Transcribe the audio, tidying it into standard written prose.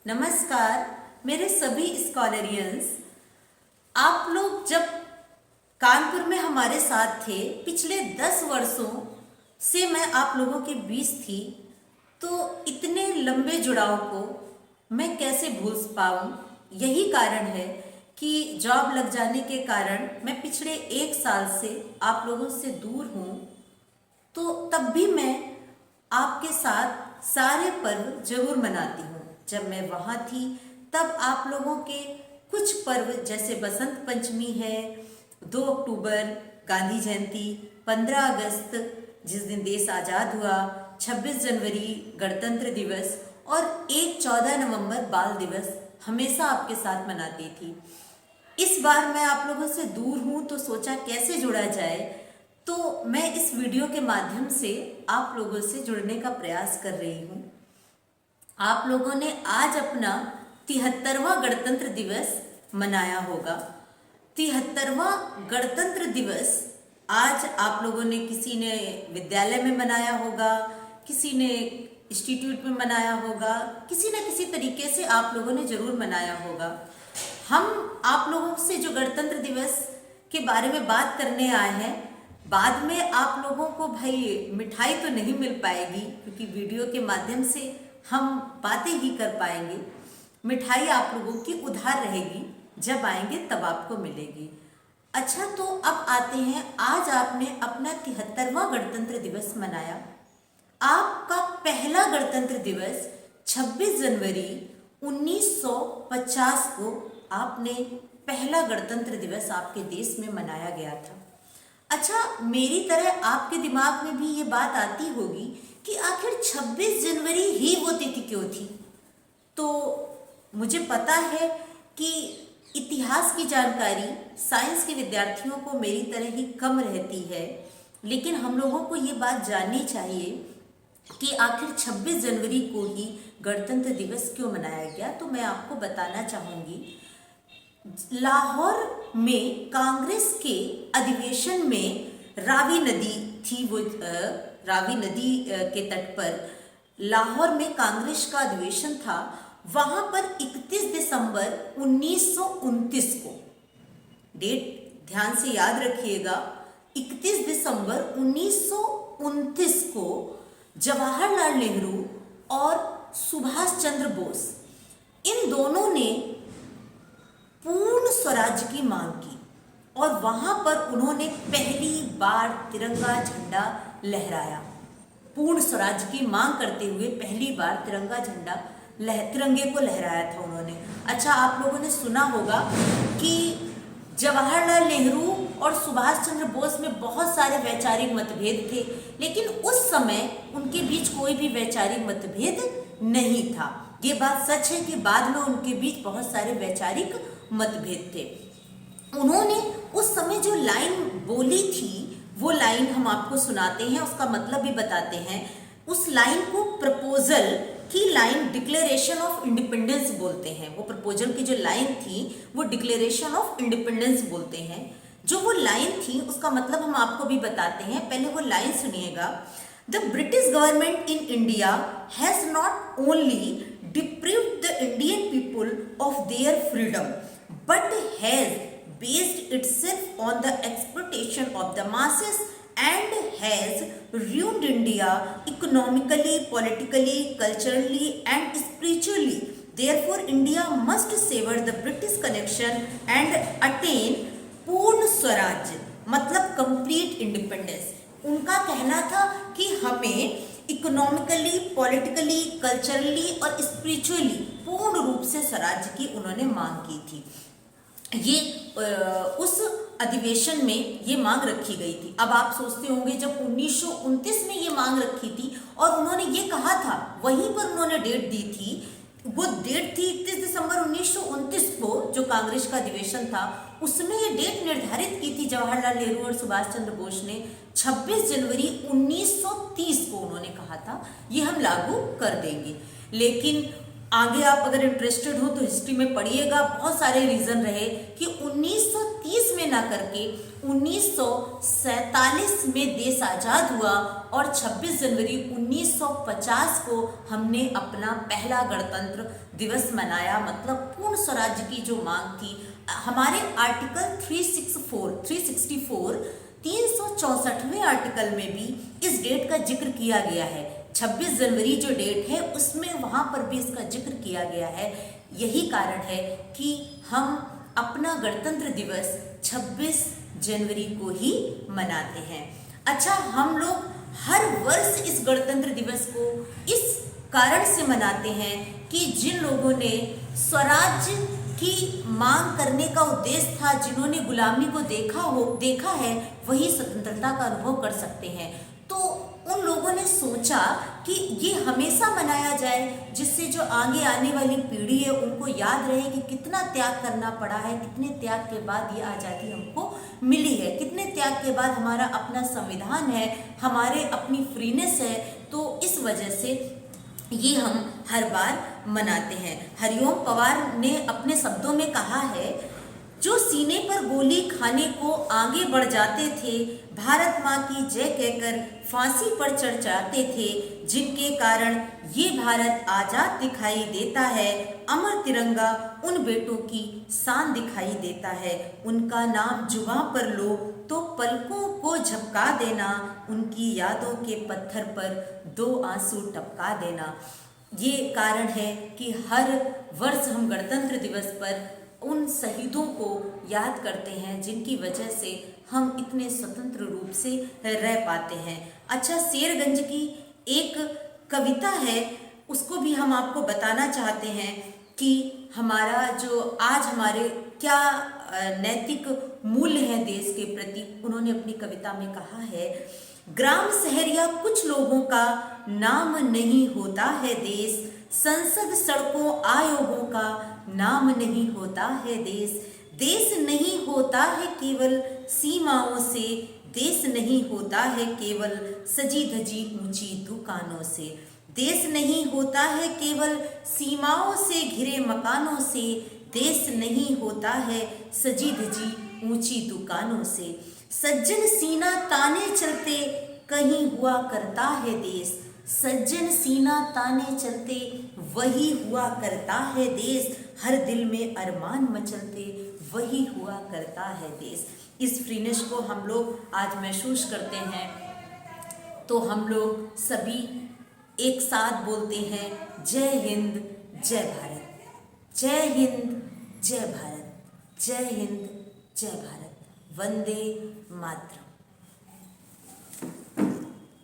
नमस्कार मेरे सभी स्कॉलरियंस। आप लोग जब कानपुर में हमारे साथ थे पिछले 10 वर्षों से मैं आप लोगों के बीच थी, तो इतने लंबे जुड़ाव को मैं कैसे भूल पाऊँ। यही कारण है कि जॉब लग जाने के कारण मैं पिछले 1 साल से आप लोगों से दूर हूँ। तो तब भी मैं आपके साथ सारे पर्व जरूर मनाती हूँ। जब मैं वहाँ थी तब आप लोगों के कुछ पर्व जैसे बसंत पंचमी है, 2 अक्टूबर गांधी जयंती, 15 अगस्त जिस दिन देश आज़ाद हुआ, 26 जनवरी गणतंत्र दिवस और 14 नवंबर बाल दिवस हमेशा आपके साथ मनाती थी। इस बार मैं आप लोगों से दूर हूँ तो सोचा कैसे जुड़ा जाए, तो मैं इस वीडियो के माध्यम से आप लोगों से जुड़ने का प्रयास कर रही हूँ। आप लोगों ने आज अपना 73वां गणतंत्र दिवस मनाया होगा। 73वां गणतंत्र दिवस आज आप लोगों ने, किसी ने विद्यालय में मनाया होगा, किसी ने इंस्टीट्यूट में मनाया होगा, किसी न किसी तरीके से आप लोगों ने जरूर मनाया होगा। हम आप लोगों से जो गणतंत्र दिवस के बारे में बात करने आए हैं, बाद में आप लोगों को भाई मिठाई तो नहीं मिल पाएगी क्योंकि वीडियो के माध्यम से हम बातें ही कर पाएंगे। मिठाई आप लोगों की उधार रहेगी, जब आएंगे तब आपको मिलेगी। अच्छा, तो अब आते हैं, आज आपने अपना 73वां गणतंत्र दिवस मनाया। आपका पहला गणतंत्र दिवस 26 जनवरी 1950 को आपने पहला गणतंत्र दिवस आपके देश में मनाया गया था। अच्छा, मेरी तरह आपके दिमाग में भी ये बात आती होगी कि आखिर 26 जनवरी ही वो तिथि क्यों थी। तो मुझे पता है कि इतिहास की जानकारी साइंस के विद्यार्थियों को मेरी तरह ही कम रहती है, लेकिन हम लोगों को ये बात जाननी चाहिए कि आखिर 26 जनवरी को ही गणतंत्र दिवस क्यों मनाया गया। तो मैं आपको बताना चाहूँगी, लाहौर में कांग्रेस के अधिवेशन में रावी नदी थी, वो रावी नदी के तट पर लाहौर में कांग्रेस का अधिवेशन था। वहां पर 31 दिसंबर 1929 को, डेट ध्यान से याद रखिएगा, 31 दिसंबर 1929 को जवाहरलाल नेहरू और सुभाष चंद्र बोस, इन दोनों ने पूर्ण स्वराज्य की मांग की और वहां पर उन्होंने पहली बार तिरंगा झंडा लहराया। पूर्ण स्वराज्य की मांग करते हुए पहली बार तिरंगे को लहराया था उन्होंने। अच्छा, आप लोगों ने सुना होगा कि जवाहरलाल नेहरू और सुभाष चंद्र बोस में बहुत सारे वैचारिक मतभेद थे, लेकिन उस समय उनके बीच कोई भी वैचारिक मतभेद नहीं था। ये बात सच है कि बाद में उनके बीच बहुत सारे वैचारिक मतभेद थे। उन्होंने उस समय जो लाइन बोली थी, वो लाइन हम आपको सुनाते हैं, उसका मतलब भी बताते हैं। उस लाइन को प्रपोजल की लाइन, डिक्लेरेशन ऑफ इंडिपेंडेंस बोलते हैं। वो प्रपोजल की जो लाइन थी वो डिक्लेरेशन ऑफ इंडिपेंडेंस बोलते हैं। जो वो लाइन थी उसका मतलब हम आपको भी बताते हैं, पहले वो लाइन सुनिएगा। The British government in India has not only deprived the Indian people of their freedom, but has based itself on the exploitation of the masses and has ruined India economically, politically, culturally and spiritually. Therefore, India must sever the British connection and attain पूर्ण स्वराज्य, मतलब complete independence. उनका कहना था कि हमें economically, politically, culturally और spiritually पूर्ण रूप से स्वराज्य की उन्होंने मांग की थी। ये उस अधिवेशन में ये मांग रखी गई थी। अब आप सोचते होंगे, जब 1929 में ये मांग रखी थी और उन्होंने ये कहा था, वहीं पर उन्होंने डेट दी थी, वो डेट थी 31 दिसंबर 1929 को, जो कांग्रेस का अधिवेशन था उसमें ये डेट निर्धारित की थी जवाहरलाल नेहरू और सुभाष चंद्र बोस ने। 26 जनवरी 1930 को उन्होंने कहा था ये हम लागू कर देंगे। लेकिन आगे आप अगर इंटरेस्टेड हो तो हिस्ट्री में पढ़िएगा, बहुत सारे रीजन रहे कि 1930 में ना करके 1947 में देश आजाद हुआ और 26 जनवरी 1950 को हमने अपना पहला गणतंत्र दिवस मनाया। मतलब पूर्ण स्वराज्य की जो मांग थी, हमारे आर्टिकल 364 364वें आर्टिकल में भी इस डेट का जिक्र किया गया है। 26 जनवरी जो डेट है उसमें वहाँ पर भी इसका जिक्र किया गया है। यही कारण है कि हम अपना गणतंत्र दिवस 26 जनवरी को ही मनाते हैं। अच्छा, हम लोग हर वर्ष इस गणतंत्र दिवस को इस कारण से मनाते हैं कि जिन लोगों ने स्वराज्य की मांग करने का उद्देश्य था, जिन्होंने गुलामी को देखा है, वही स्वतंत्रता का अनुभव कर सकते हैं। तो उन लोगों ने सोचा कि ये हमेशा मनाया जाए, जिससे जो आगे आने वाली पीढ़ी है उनको याद रहे कि कितना त्याग करना पड़ा है, कितने त्याग के बाद ये आज़ादी हमको मिली है, कितने त्याग के बाद हमारा अपना संविधान है, हमारे अपनी फ्रीनेस है। तो इस वजह से ये हम हर बार मनाते हैं। हरिओम पवार ने अपने शब्दों में कहा है, जो सीने पर गोली खाने को आगे बढ़ जाते थे, भारत माँ की जय कहकर फांसी पर चढ़ जाते थे, जिनके कारण ये भारत आजाद दिखाई देता है, अमर तिरंगा उन बेटों की शान दिखाई देता है, उनका नाम जुबां पर लो तो पलकों को झपका देना, उनकी यादों के पत्थर पर 2 आंसू टपका देना। ये कारण है कि हर वर्ष हम गणतंत्र दिवस पर उन शहीदों को याद करते हैं, जिनकी वजह से हम इतने स्वतंत्र रूप से रह पाते हैं। अच्छा, शेरगंज की एक कविता है, उसको भी हम आपको बताना चाहते हैं कि हमारा जो आज हमारे क्या नैतिक मूल्य हैं देश के प्रति। उन्होंने अपनी कविता में कहा है, ग्राम शहर या कुछ लोगों का नाम नहीं होता है देश, संसद सड़कों आयोगों का नाम नहीं होता है देश, देश नहीं होता है केवल सीमाओं से, देश नहीं होता है केवल सजी धजी ऊंची दुकानों से, देश नहीं होता है केवल सीमाओं से घिरे मकानों से, देश नहीं होता है सजी धजी ऊंची दुकानों से, सज्जन सीना ताने चलते कहीं हुआ करता है देश, सज्जन सीना ताने चलते वही हुआ करता है देश, हर दिल में अरमान मचलते वही हुआ करता है देश। इस फ्रीनेस को हम लोग आज महसूस करते हैं, तो हम लोग सभी एक साथ बोलते हैं, जय हिंद जय भारत, जय हिंद जय भारत, जय हिंद जय भारत, वंदे मातरम।